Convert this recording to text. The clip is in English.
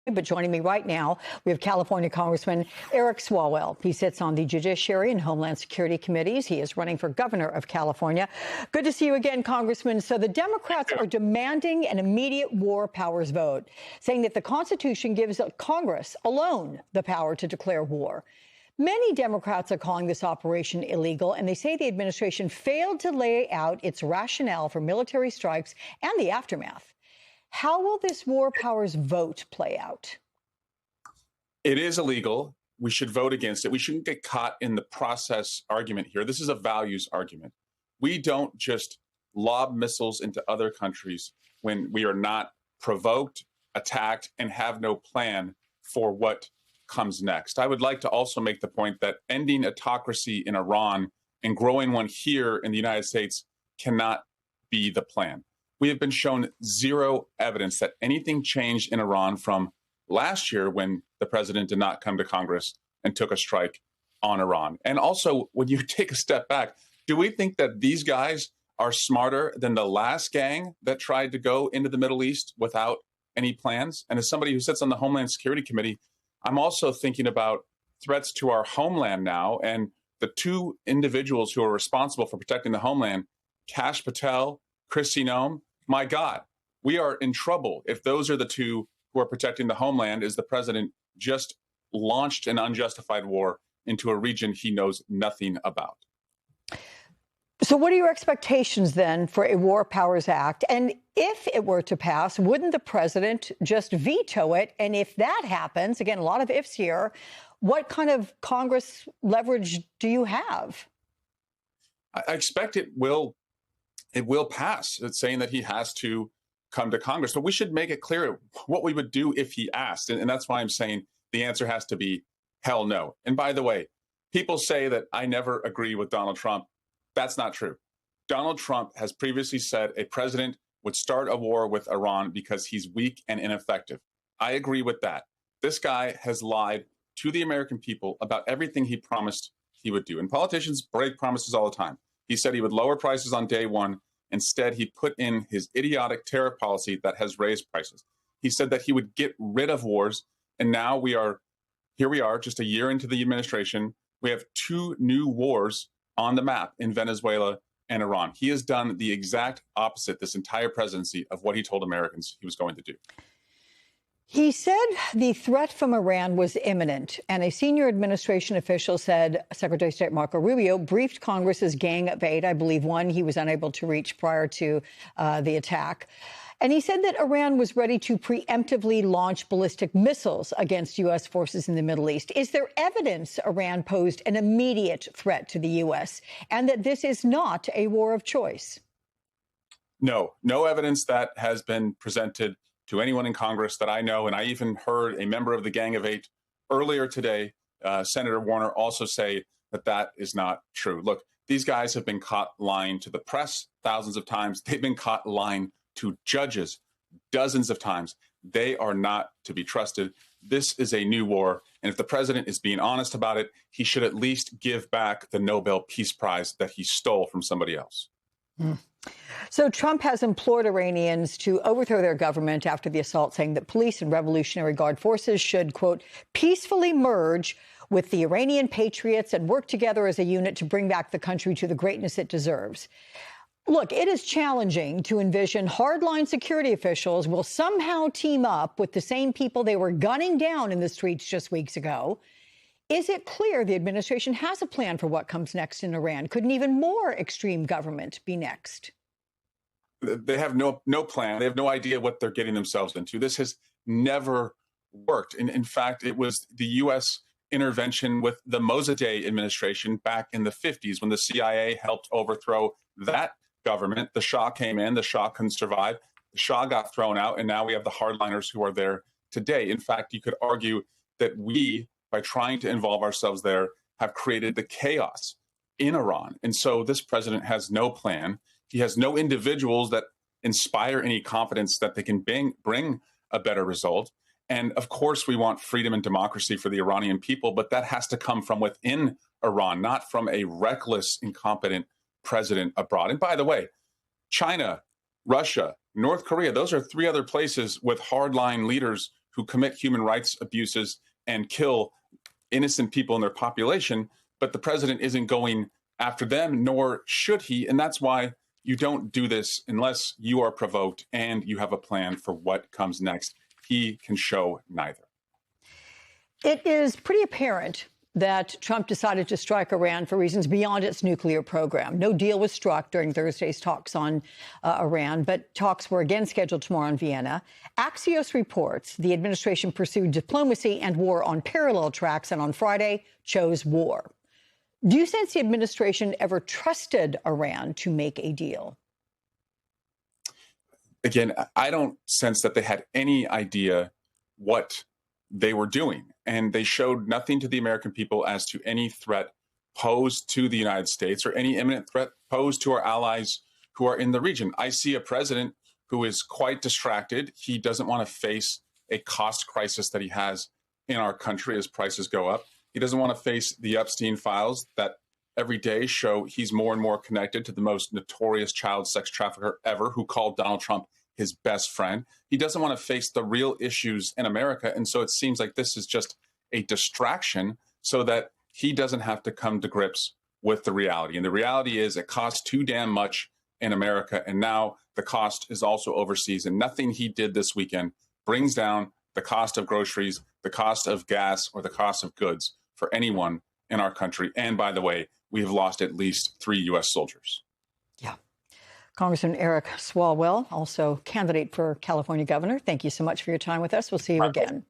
But joining me right now, we have California Congressman Eric Swalwell. He sits on the Judiciary and Homeland Security committees. He is running for governor of California. Good to see you again, Congressman. So the Democrats are demanding an immediate war powers vote, saying that the Constitution gives Congress alone the power to declare war. Many Democrats are calling this operation illegal, and they say the administration failed to lay out its rationale for military strikes and the aftermath. How will this war powers vote play out? It is illegal. We should vote against it. We shouldn't get caught in the process argument here. This is a values argument. We don't just lob missiles into other countries when we are not provoked, attacked, and have no plan for what comes next. I would like to also make the point that ending autocracy in Iran and growing one here in the United States cannot be the plan. We have been shown zero evidence that anything changed in Iran from last year when the president did not come to Congress and took a strike on Iran. And also, when you take a step back, do we think that these guys are smarter than the last gang that tried to go into the Middle East without any plans? And as somebody who sits on the Homeland Security Committee, I'm also thinking about threats to our homeland now. And the two individuals who are responsible for protecting the homeland, Kash Patel, Kristi Noem, my God, we are in trouble if those are the two who are protecting the homeland, as the president just launched an unjustified war into a region he knows nothing about. So what are your expectations then for a War Powers Act? And if it were to pass, wouldn't the president just veto it? And if that happens, again, a lot of ifs here, what kind of Congress leverage do you have? I expect it will pass. It's saying that he has to come to Congress. But we should make it clear what we would do if he asked. And that's why I'm saying the answer has to be hell no. And by the way, people say that I never agree with Donald Trump. That's not true. Donald Trump has previously said a president would start a war with Iran because he's weak and ineffective. I agree with that. This guy has lied to the American people about everything he promised he would do. And politicians break promises all the time. He said he would lower prices on day one. Instead, he put in his idiotic tariff policy that has raised prices. He said that he would get rid of wars. And now here we are, just a year into the administration. We have two new wars on the map in Venezuela and Iran. He has done the exact opposite this entire presidency of what he told Americans he was going to do. He said the threat from Iran was imminent, and a senior administration official said Secretary of State Marco Rubio briefed Congress's Gang of Eight, I believe one he was unable to reach prior to the attack. And he said that Iran was ready to preemptively launch ballistic missiles against U.S. forces in the Middle East. Is there evidence Iran posed an immediate threat to the U.S. and that this is not a war of choice? No evidence that has been presented to anyone in Congress that I know. And I even heard a member of the Gang of Eight earlier today, Senator Warner, also say that that is not true. Look, these guys have been caught lying to the press thousands of times. They've been caught lying to judges dozens of times. They are not to be trusted. This is a new war. And if the president is being honest about it, he should at least give back the Nobel Peace Prize that he stole from somebody else. So Trump has implored Iranians to overthrow their government after the assault, saying that police and Revolutionary Guard forces should, quote, peacefully merge with the Iranian patriots and work together as a unit to bring back the country to the greatness it deserves. Look, it is challenging to envision hardline security officials will somehow team up with the same people they were gunning down in the streets just weeks ago. Is it clear the administration has a plan for what comes next in Iran? Could an even more extreme government be next? They have no plan. They have no idea what they're getting themselves into. This has never worked. In fact, it was the U.S. intervention with the Mossadegh administration back in the 50s when the CIA helped overthrow that government. The Shah came in. The Shah couldn't survive. The Shah got thrown out. And now we have the hardliners who are there today. In fact, you could argue that we, by trying to involve ourselves there, have created the chaos in Iran. And so this president has no plan. He has no individuals that inspire any confidence that they can bring a better result. And of course, we want freedom and democracy for the Iranian people, but that has to come from within Iran, not from a reckless, incompetent president abroad. And by the way, China, Russia, North Korea, those are three other places with hardline leaders who commit human rights abuses and kill innocent people in their population, but the president isn't going after them, nor should he. And that's why you don't do this unless you are provoked and you have a plan for what comes next. He can show neither. It is pretty apparent that Trump decided to strike Iran for reasons beyond its nuclear program. No deal was struck during Thursday's talks on Iran, but talks were again scheduled tomorrow in Vienna. Axios reports the administration pursued diplomacy and war on parallel tracks, and on Friday chose war. Do you sense the administration ever trusted Iran to make a deal? Again, I don't sense that they had any idea what they were doing. And they showed nothing to the American people as to any threat posed to the United States or any imminent threat posed to our allies who are in the region. I see a president who is quite distracted. He doesn't want to face a cost crisis that he has in our country as prices go up. He doesn't want to face the Epstein files that every day show he's more and more connected to the most notorious child sex trafficker ever, who called Donald Trump his best friend. He doesn't want to face the real issues in America. And so it seems like this is just a distraction so that he doesn't have to come to grips with the reality. And the reality is it costs too damn much in America. And now the cost is also overseas. And nothing he did this weekend brings down the cost of groceries, the cost of gas, or the cost of goods for anyone in our country. And by the way, we have lost at least 3 U.S. soldiers. Yeah. Congressman Eric Swalwell, also candidate for California governor. Thank you so much for your time with us. We'll see you again.